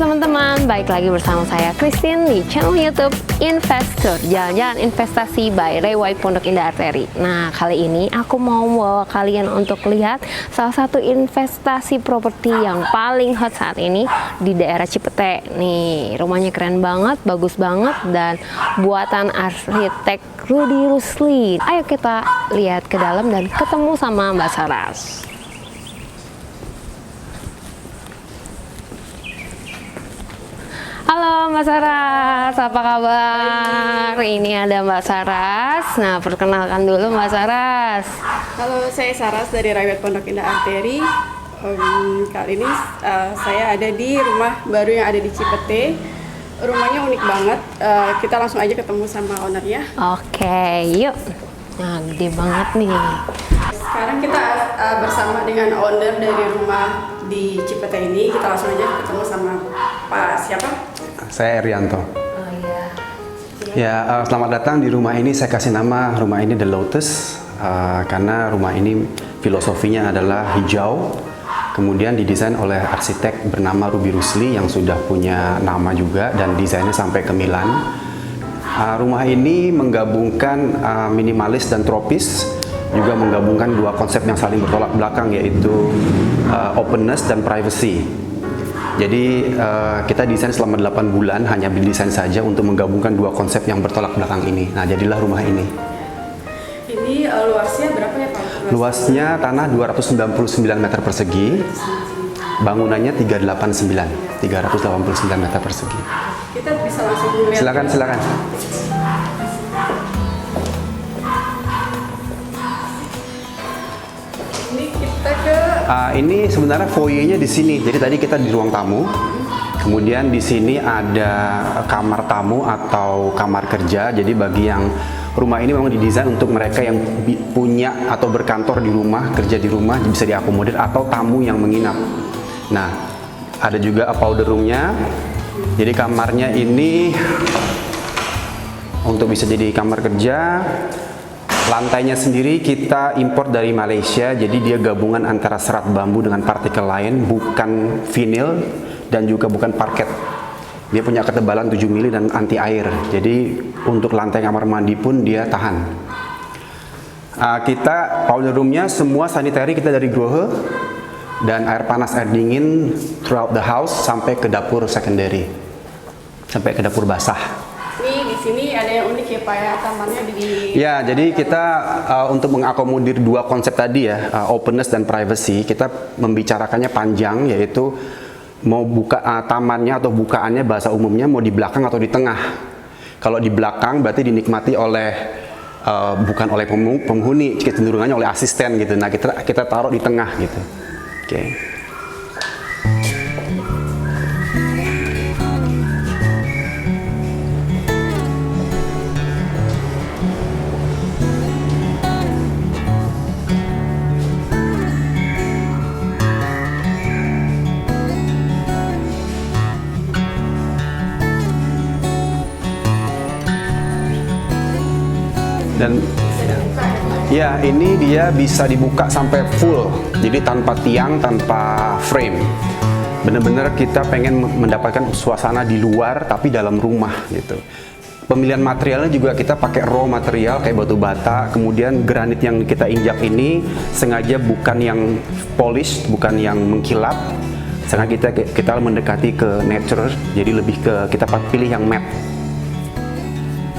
teman-teman, baik lagi bersama saya Christine di channel YouTube Investor, jalan-jalan investasi by Ray White Pondok Indah Arteri. Nah, kali ini aku mau bawa kalian untuk lihat salah satu investasi properti yang paling hot saat ini di daerah Cipete. Nih, rumahnya keren banget, bagus banget, dan buatan arsitek Rudy Rusli. Ayo kita lihat ke dalam dan ketemu sama Mbak Saras. Halo Mbak Saras, apa kabar? Ini ada Mbak Saras. Nah, perkenalkan dulu Mbak Saras. Halo, saya Saras dari Ray White Pondok Indah Arteri. Kali ini saya ada di rumah baru yang ada di Cipete. Rumahnya unik banget. Kita langsung aja ketemu sama ownernya. Oke, yuk. Nah, gede banget nih. Sekarang kita bersama dengan owner dari rumah di Cipete ini. Kita langsung aja ketemu sama Pak siapa? Saya Erianto. Oh iya. Ya, selamat datang di rumah ini. Saya kasih nama rumah ini The Lotus karena rumah ini filosofinya adalah hijau. Kemudian didesain oleh arsitek bernama Rudy Rusli yang sudah punya nama juga dan desainnya sampai ke Milan. Rumah ini menggabungkan minimalis dan tropis, juga menggabungkan dua konsep yang saling bertolak belakang, yaitu openness dan privacy. Jadi kita desain selama 8 bulan, hanya berdesain saja untuk menggabungkan dua konsep yang bertolak belakang ini. Nah, jadilah rumah ini. Ini luasnya berapa ya Pak? Luasnya tanah 299 meter persegi, bangunannya 389 meter persegi. Kita bisa langsung lihat. Silakan. Ini kita ke Ini sebenarnya foyer-nya di sini. Jadi tadi kita di ruang tamu. Kemudian di sini ada kamar tamu atau kamar kerja. Jadi bagi yang rumah ini memang didesain untuk mereka yang punya atau berkantor di rumah, kerja di rumah bisa diakomodir, atau tamu yang menginap. Nah, ada juga powder room-nya. Jadi kamarnya ini untuk bisa jadi kamar kerja. Lantainya sendiri kita import dari Malaysia, jadi dia gabungan antara serat bambu dengan partikel lain, bukan vinil dan juga bukan parket. Dia punya ketebalan 7 mili dan anti air, jadi untuk lantai kamar mandi pun dia tahan. Kita powder roomnya semua sanitary kita dari Grohe, dan air panas air dingin throughout the house sampai ke dapur secondary, sampai ke dapur basah. Ini di sini ada yang unik ya Pak ya, tamannya di. Ya, jadi kita untuk mengakomodir dua konsep tadi ya, openness dan privacy, kita membicarakannya panjang, yaitu mau buka tamannya atau bukaannya bahasa umumnya mau di belakang atau di tengah. Kalau di belakang berarti dinikmati oleh bukan oleh penghuni, kecenderungannya oleh asisten gitu. Nah, kita taruh di tengah gitu. Oke. Dan ya, ini dia bisa dibuka sampai full, jadi tanpa tiang, tanpa frame. Bener-bener kita pengen mendapatkan suasana di luar tapi dalam rumah gitu. Pemilihan materialnya juga kita pakai raw material kayak batu bata. Kemudian granit yang kita injak ini sengaja bukan yang polish, bukan yang mengkilap. Sengaja kita mendekati ke nature, jadi lebih ke kita pilih yang matte,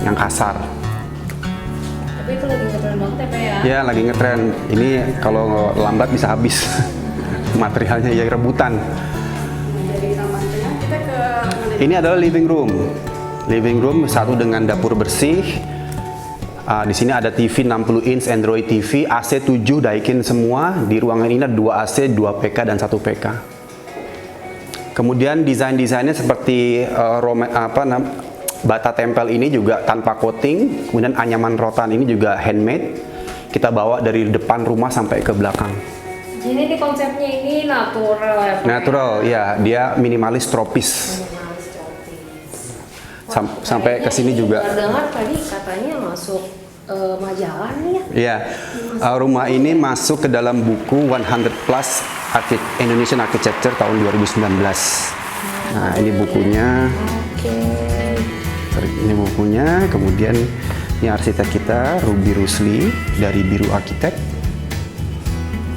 yang kasar. Tapi itu lagi ngetren banget ya Pak ya? Ya, lagi ngetren. Ini kalau lambat bisa habis materialnya, ya rebutan. Dari taman tengah kita ke mana? Ini adalah living room. Living room satu dengan dapur bersih. Di sini ada TV 60 inch Android TV, AC 7 Daikin semua. Di ruangan ini ada 2 AC, 2 PK dan 1 PK. Kemudian desainnya seperti bata tempel ini juga tanpa coating. Kemudian anyaman rotan ini juga handmade. Kita bawa dari depan rumah sampai ke belakang. Jadi di konsepnya ini natural ya Pak? Natural, ya, dia minimalis tropis. Sampai ke sini juga. Dengar tadi katanya masuk majalah nih ya? Iya, rumah ini masuk ke dalam buku 100 Plus Indonesian Architecture tahun 2019. Nah, ini bukunya. Oke. Ini bukunya. Kemudian ini arsitek kita, Ruby Rusli dari Biru Arsitek.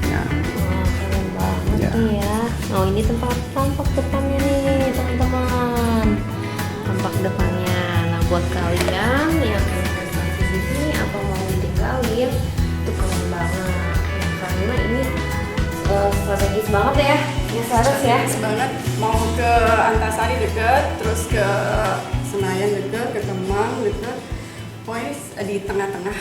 Ya. Wah, keren banget Ya. nih ya. Oh, ini tempat tampak depannya nih, teman-teman. Tampak depannya. Nah, buat kalian yang investasi di sini atau mau ditinggalin, itu keren banget. Karena ini strategis banget ya. Ya, Saras ya. Banget mau ke Antasari deket, terus ke Senayan deket, ke Kemang deket. Pokoknya di tengah-tengah.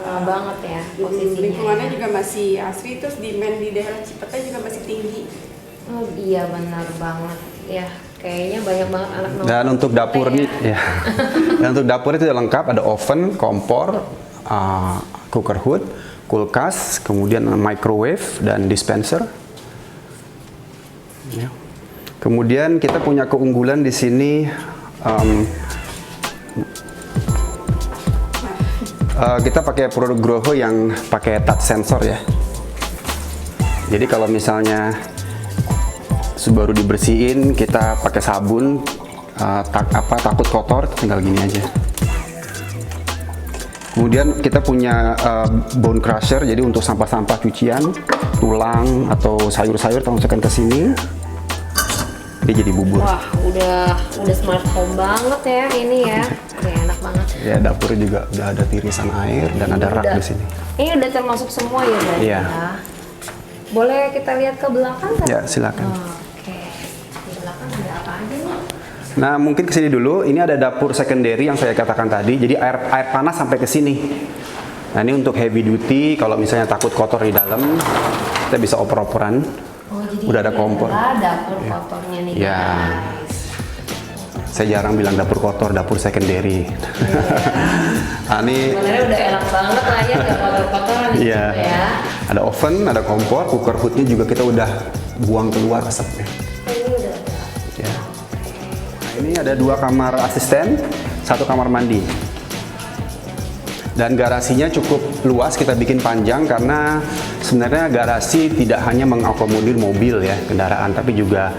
Keren banget ya posisinya. Lingkungannya juga masih asri, terus demand di daerah Cipete juga masih tinggi. Oh iya, benar banget. Ya, kayaknya banyak banget anak nongkrong. Dan untuk dapurnya, ya. Dan untuk dapurnya itu lengkap, ada oven, kompor, cooker hood, kulkas, kemudian microwave dan dispenser. Ya. Kemudian kita punya keunggulan di sini. Kita pakai produk Groho yang pakai touch sensor ya. Jadi kalau misalnya baru dibersihin, kita pakai sabun, takut kotor, tinggal gini aja. Kemudian kita punya bone crusher, jadi untuk sampah-sampah cucian, tulang atau sayur-sayur, kita masukkan ke sini, dia jadi bubur. Wah, udah smart home banget ya ini ya. Udah enak banget. Ya, dapur juga udah ada tirisan air dan ada rak di sini. Ini udah termasuk semua ya berarti Iya. ya. Boleh kita lihat ke belakang kan? Ya, silakan. Oke. Di belakang ada apa aja nih? Nah, mungkin ke sini dulu. Ini ada dapur secondary yang saya katakan tadi. Jadi air panas sampai ke sini. Nah, ini untuk heavy duty. Kalau misalnya takut kotor di dalam, kita bisa oper-operan. Oh, jadi Udah ada ini kompor. adalah dapur kotornya nih Ya. guys. Saya jarang bilang dapur kotor, dapur secondary. Nah, ini Sebenarnya udah enak banget lah ya, nggak kotor-kotoran di Iya. situ ya. ada oven, ada kompor, cooker hoodnya juga kita udah buang keluar asapnya. Oh, ini udah ada. Ya. Nah, ini ada 2 kamar asisten, 1 kamar mandi. Dan garasinya cukup luas, kita bikin panjang karena sebenarnya garasi tidak hanya mengakomodir mobil ya, kendaraan, tapi juga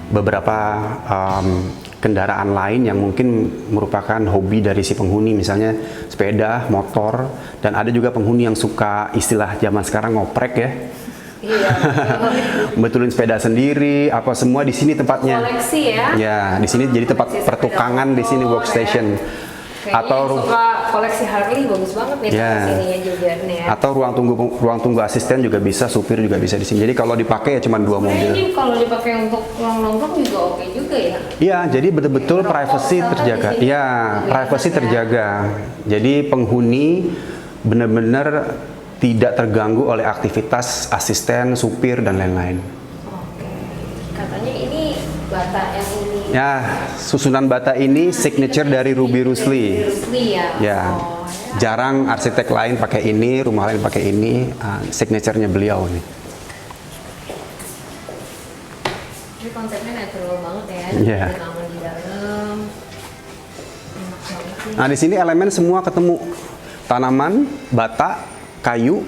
beberapa kendaraan lain yang mungkin merupakan hobi dari si penghuni, misalnya sepeda, motor, dan ada juga penghuni yang suka istilah zaman sekarang ngoprek ya. Iya. Betulin sepeda sendiri, apa semua di sini tempatnya. Koleksi ya. Ya, di sini jadi tempat Koleksi pertukangan sepeda di sini motor, workstation. ya. Kayaknya Atau yang suka koleksi Harley bagus banget nih Ya. sininya juga nih ya. atau ruang tunggu asisten juga bisa, supir juga bisa di sini. Jadi kalau dipakai ya cuma 2 Nah, mobil. ini kalau dipakai untuk ruang nongkrong juga oke juga ya. Iya, jadi betul-betul Rokok privacy sama terjaga. di sini Iya, juga privacy enak ya. terjaga. Jadi penghuni benar-benar tidak terganggu oleh aktivitas asisten, supir dan lain-lain. Oke. Katanya ini bata yang ini. Ya, susunan bata ini signature dari Ruby Rusli. Rusli ya. Ya, Oh, ya. jarang arsitek lain pakai ini, rumah lain pakai ini. Signaturenya beliau nih. Ini konsepnya natural banget ya. Iya. Ada taman di dalam. Enak banget sih. Nah, di sini elemen semua ketemu. Tanaman, bata, kayu,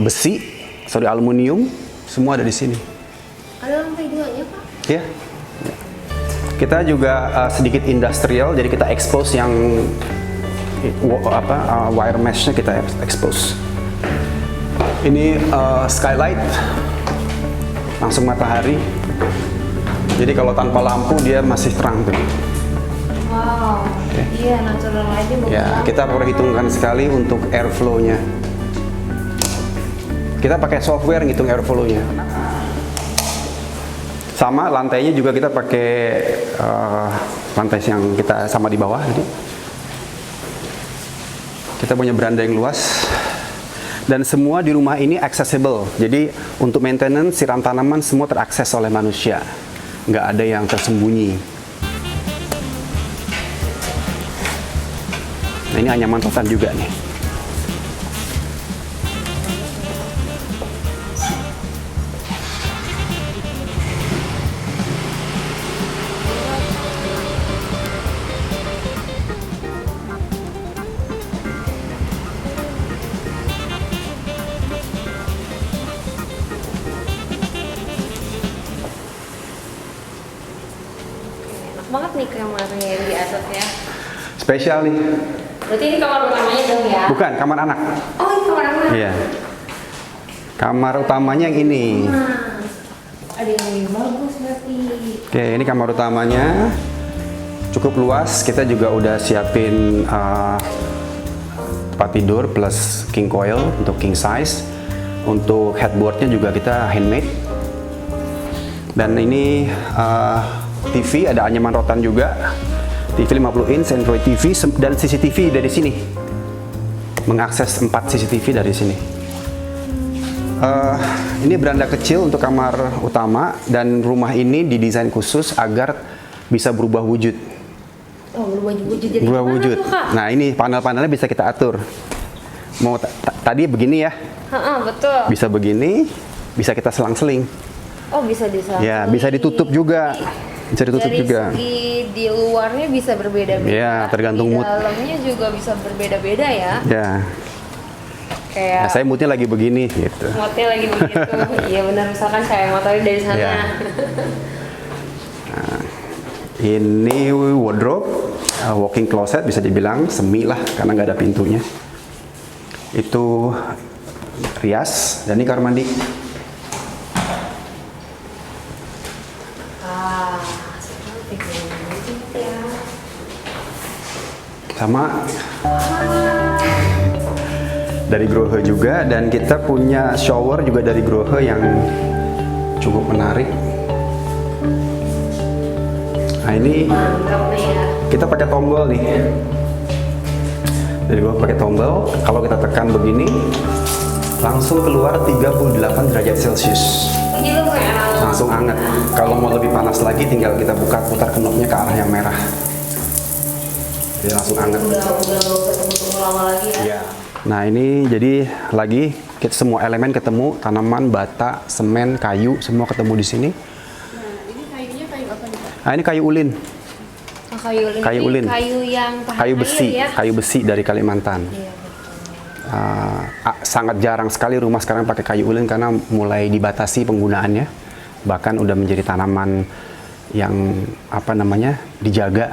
besi, aluminium, semua ada di sini. Ada lantai 2-nya Pak? Ya. Kita juga sedikit industrial, jadi kita expose yang wire mesh-nya kita expose. Ini skylight, langsung matahari. Jadi kalau tanpa lampu dia masih terang tuh. Wow. Iya, natural aja bagus Ya, banget. kita perhitungkan sekali untuk airflow-nya. Kita pakai software ngitung airflow-nya. Sama lantainya juga kita pakai lantai yang kita sama di bawah. Jadi kita punya beranda yang luas dan semua di rumah ini accessible. Jadi untuk maintenance, siram tanaman semua terakses oleh manusia, nggak ada yang tersembunyi. Nah, ini anyaman total juga nih. nih kamarnya yang di atas ya. Spesial nih. Berarti ini kamar utamanya dong ya? Bukan, kamar anak. Oh, ini kamar anak. Iya. Kamar utamanya yang ini. Nah, ada yang lebih bagus berarti. Oke, ini kamar utamanya. Cukup luas. Kita juga udah siapin tempat tidur plus king coil untuk king size. Untuk headboardnya juga kita handmade. Dan ini TV, ada anyaman rotan juga. TV 50 inch, Android TV, dan CCTV dari sini. Mengakses 4 CCTV dari sini. Ini beranda kecil untuk kamar utama, dan rumah ini didesain khusus agar bisa berubah wujud. Oh, berubah wujud jadi Berubah gimana wujud. tuh, Kak? Nah, ini panel-panelnya bisa kita atur. Mau tadi begini ya, Heeh, betul. bisa begini, bisa kita selang-seling. Oh, bisa diselang. Ya, bisa ditutup juga. Bisa ditutup dari juga. segi di luarnya bisa berbeda-beda. Ya, tergantung di mood. dalamnya juga bisa berbeda-beda ya. Ya. Kayak Nah, saya moodnya lagi begini gitu. moodnya lagi begitu. Iya benar, misalkan saya motorin dari sana. Ya. Ini wardrobe, walk-in closet bisa dibilang semi lah karena nggak ada pintunya. Itu rias, dan ini kamar mandi. Ah, seperti ini ya. Sama dari Grohe juga, dan kita punya shower juga dari Grohe yang cukup menarik. Nah, ini Mantap nih ya. kita pakai tombol nih. Dari Grohe pakai tombol, kalau kita tekan begini langsung keluar 38 derajat Celcius. Ini tuh kayak Langsung hangat. Kalau mau lebih panas lagi tinggal kita buka, putar knobnya ke arah yang merah. Jadi langsung hangat. udah nggak usah tunggu lama lagi ya. Ya. Nah, ini jadi lagi kita semua elemen ketemu, tanaman, bata, semen, kayu, semua ketemu di sini. Nah, ini kayunya kayu apa nih, Pak? Nah, ini kayu ulin, Oh, kayu ulin. Kayu Ini ulin. Kayu yang tahan kayu air besi, ya. kayu besi dari Kalimantan. Iya, betul. Sangat jarang sekali rumah sekarang pakai kayu ulin karena mulai dibatasi penggunaannya. Bahkan udah menjadi tanaman yang apa namanya dijaga,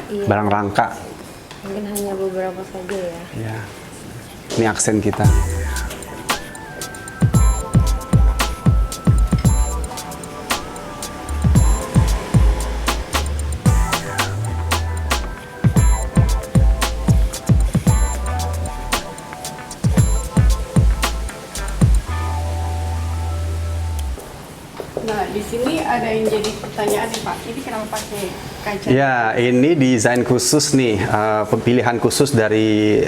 Iya. barang langka. Mungkin hanya beberapa saja ya. Ya. Ini aksen kita. Nah, di sini ada yang jadi pertanyaan nih, Pak. Ini kenapa pakai kaca? Ya, ini desain khusus nih, pilihan khusus dari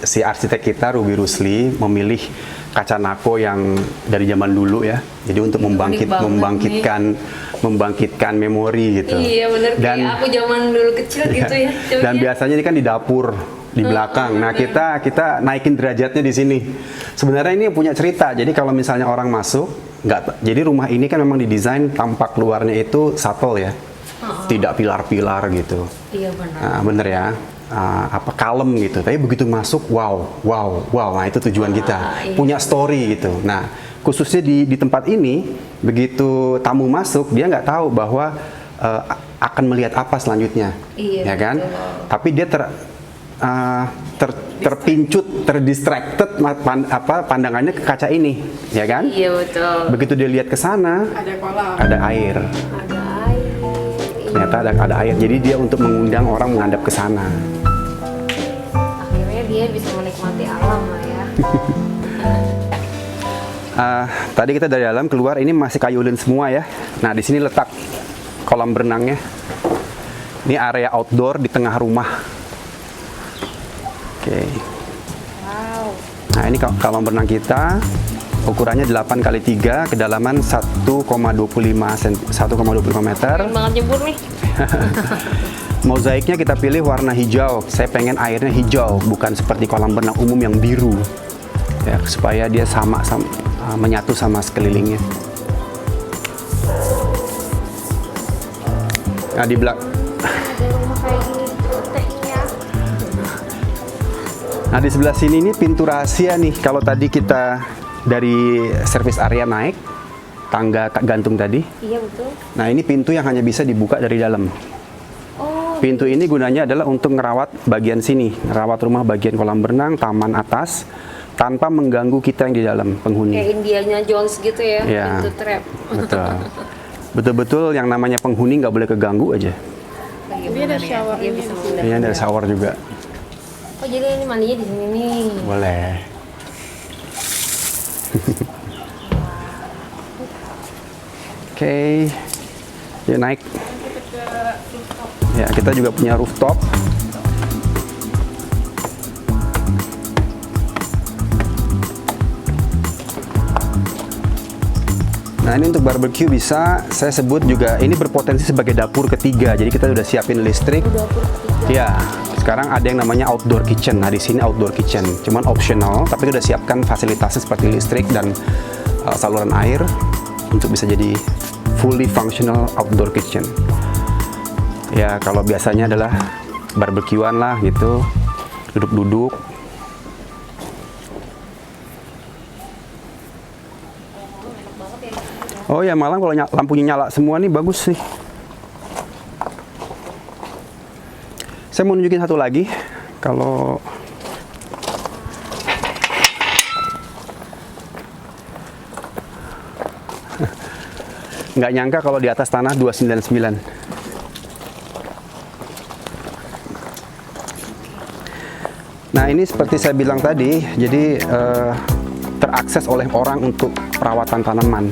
si arsitek kita Ruby Rusli memilih kaca nako yang dari zaman dulu ya. Jadi untuk membangkitkan memori gitu. Iya bener, Dan kayak aku zaman dulu kecil gitu ya. dan biasanya ini kan di dapur di belakang. Nah, kita naikin derajatnya di sini. Sebenarnya ini punya cerita. Jadi kalau misalnya orang masuk jadi rumah ini kan memang didesain tampak luarnya itu subtle ya. Tidak pilar-pilar gitu. Iya benar. Nah, bener ya. Kalem gitu. Tapi begitu masuk, wow. Nah, itu tujuan kita. Iya. Punya story gitu. Nah, khususnya di tempat ini, begitu tamu masuk, dia nggak tahu bahwa akan melihat apa selanjutnya. Iya, Ya kan? betul. Tapi dia terpincut, terdistracted pandangannya ke kaca ini, ya kan? Iya betul. Begitu dia lihat ke sana, Ada kolam. ada air. Ada air. Ternyata ada air. Jadi dia untuk mengundang orang menghadap ke sana. Akhirnya dia bisa menikmati alam lah ya. Tadi kita dari dalam keluar, ini masih kayu ulin semua ya. Nah, di sini letak kolam berenangnya. Ini area outdoor di tengah rumah. Oke. Wow. Nah, ini kolam berenang kita. Ukurannya 8 x 3, kedalaman 1,25 meter. Keren banget nyebur nih. Mozaiknya kita pilih warna hijau. Saya pengen airnya hijau, bukan seperti kolam renang umum yang biru. Ya, supaya dia menyatu sama sekelilingnya. Nah, di belakang. Ada rumah kayak gini ceteknya. Nah, di sebelah sini ini pintu rahasia nih. Kalau tadi kita dari service area naik, tangga gantung tadi. Iya betul. Nah, ini pintu yang hanya bisa dibuka dari dalam. Oh, Pintu ini gunanya adalah untuk ngerawat bagian sini, ngerawat rumah bagian kolam berenang, taman atas, tanpa mengganggu kita yang di dalam, penghuni. kayak Indiana Jones gitu ya, Iya. pintu trap. Betul. Betul-betul yang namanya penghuni nggak boleh keganggu aja. Ini ada shower Dia ini bisa di mendarat. Ini ada shower juga. Oh, jadi ini mandinya di sini nih. Boleh. Oke, yuk naik. Ya, kita juga punya rooftop. Nah, ini untuk barbecue bisa, saya sebut juga ini berpotensi sebagai dapur ketiga. Jadi kita udah siapin listrik. Dapur ketiga. Ya, sekarang ada yang namanya outdoor kitchen. Nah, di sini outdoor kitchen, cuman optional, tapi udah siapkan fasilitasnya seperti listrik dan saluran air untuk bisa jadi fully functional outdoor kitchen. Ya, kalau biasanya adalah barbekyuan lah gitu, duduk-duduk. Oh ya, malam kalau lampunya nyala semua nih bagus sih. Saya mau nunjukin satu lagi. Kalau nggak nyangka kalau di atas tanah 299. Nah, ini seperti saya bilang tadi, jadi terakses oleh orang untuk perawatan tanaman.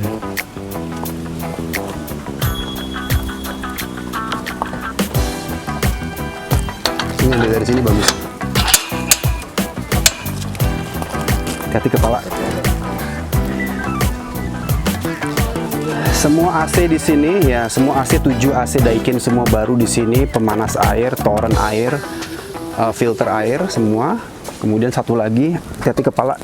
Ini dari sini bagus. Hati kepala. Semua AC di sini ya, semua AC 7 AC Daikin semua baru di sini, pemanas air, toren air, filter air semua. Kemudian satu lagi, hati kepala.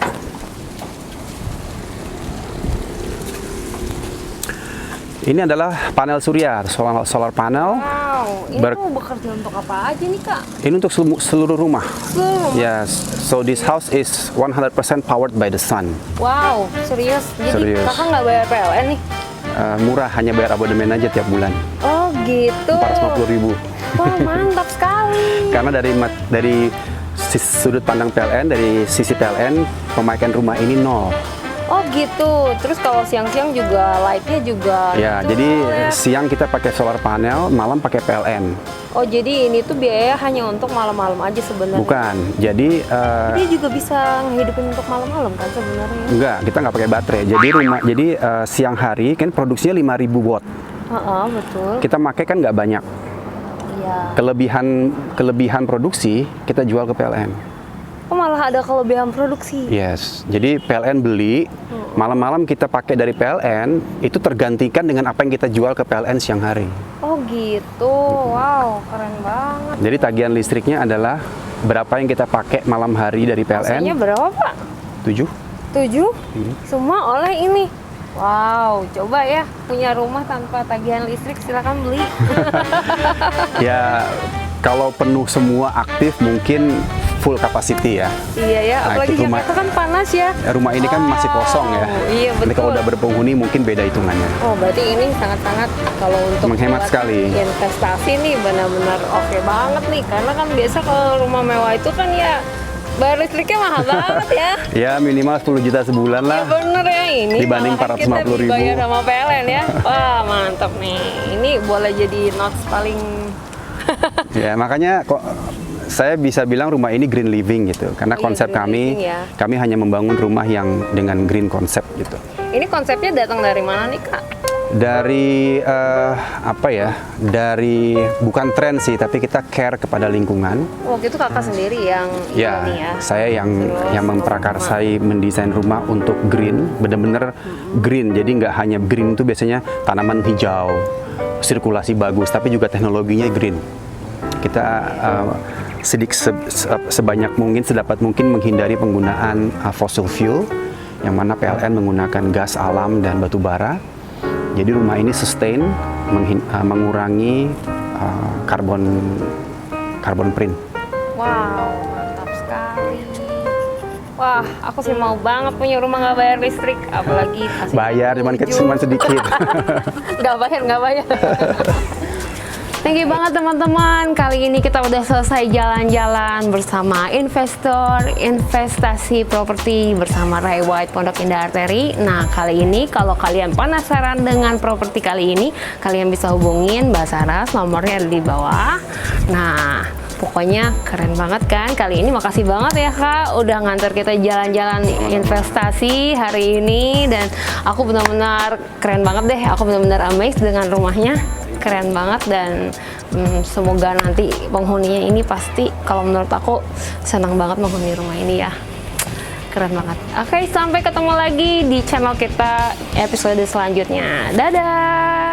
Ini adalah panel surya, solar panel. Wow, ini mau bekerja untuk apa aja nih, Kak? Ini untuk seluruh rumah. Seluruh. Yes, so this house is 100% powered by the sun. Wow, serius? Jadi Serius. Kakak nggak bayar PLN nih? Murah, hanya bayar abodemen aja tiap bulan, Oh gitu. 450.000. Wah, mantap sekali. Karena dari sudut pandang PLN, dari sisi PLN, pemakaian rumah ini nol. Oh gitu. Terus kalau siang-siang juga lightnya juga. Ya, itu jadi ya. siang kita pakai solar panel, malam pakai PLN. Oh jadi ini tuh biaya hanya untuk malam-malam aja sebenarnya. Bukan, jadi Dia juga bisa ngehidupin untuk malam-malam kan sebenarnya. enggak, kita nggak pakai baterai. Jadi siang hari kan produksinya 5.000 watt. Heeh, betul. Kita pakai kan nggak banyak. Iya. Kelebihan produksi kita jual ke PLN. Oh malah ada kelebihan produksi. Yes, jadi PLN beli, malam-malam kita pakai dari PLN, itu tergantikan dengan apa yang kita jual ke PLN siang hari. Oh gitu. Wow, keren banget. Jadi tagihan listriknya adalah berapa yang kita pakai malam hari dari Harganya PLN, berapa Pak? 7. 7? Semua oleh ini. Wow, coba ya punya rumah tanpa tagihan listrik silakan beli. Ya, kalau penuh semua aktif mungkin full capacity ya. Iya ya, Nah, apalagi itu Jakarta kan panas ya. Rumah ini kan masih kosong ya. Iya Nanti kalau betul. udah berpenghuni mungkin beda hitungannya. Oh berarti ini sangat-sangat kalau untuk Menghemat buat sekali. investasi nih benar-benar oke banget nih karena kan biasa kalau rumah mewah itu kan ya bayar listriknya mahal banget ya. Ya minimal 10 juta sebulan Ya lah. bener ya ini Dibanding malahan kita 450.000. dibayar sama PLN ya. Wah mantap nih. Ini boleh jadi notes paling Ya makanya kok saya bisa bilang rumah ini green living gitu. Karena Iya, konsep green kami, living ya. kami hanya membangun rumah yang dengan green konsep gitu. Ini konsepnya datang dari mana nih Kak? Dari apa ya? Dari bukan tren sih, tapi kita care kepada lingkungan. Waktu itu Kakak sendiri yang Ya, ini ya. saya yang Terus memprakarsai mendesain rumah untuk green, bener-bener green. Jadi nggak hanya green itu biasanya tanaman hijau, sirkulasi bagus, tapi juga teknologinya green. Kita sebanyak mungkin, sedapat mungkin menghindari penggunaan fossil fuel, yang mana PLN menggunakan gas alam dan batu bara. Jadi rumah ini sustain, mengurangi carbon print. Wow, mantap sekali. Wah, aku sih mau banget punya rumah nggak bayar listrik, apalagi kasih Bayar cuman sedikit. nggak bayar. Thank you banget teman-teman. Kali ini kita udah selesai jalan-jalan bersama investor investasi properti bersama Ray White Pondok Indah Arteri. Nah, kali ini kalau kalian penasaran dengan properti kali ini, kalian bisa hubungin Mbak Saras, nomornya ada di bawah. Nah, pokoknya keren banget kan. Kali ini makasih banget ya Kak udah nganter kita jalan-jalan investasi hari ini, dan aku benar-benar keren banget deh. Aku benar-benar amazed dengan rumahnya. Keren banget, dan semoga nanti penghuninya ini pasti, kalau menurut aku senang banget menghuni rumah ini ya. Keren banget. Oke, sampai ketemu lagi di channel kita episode selanjutnya. Dadah.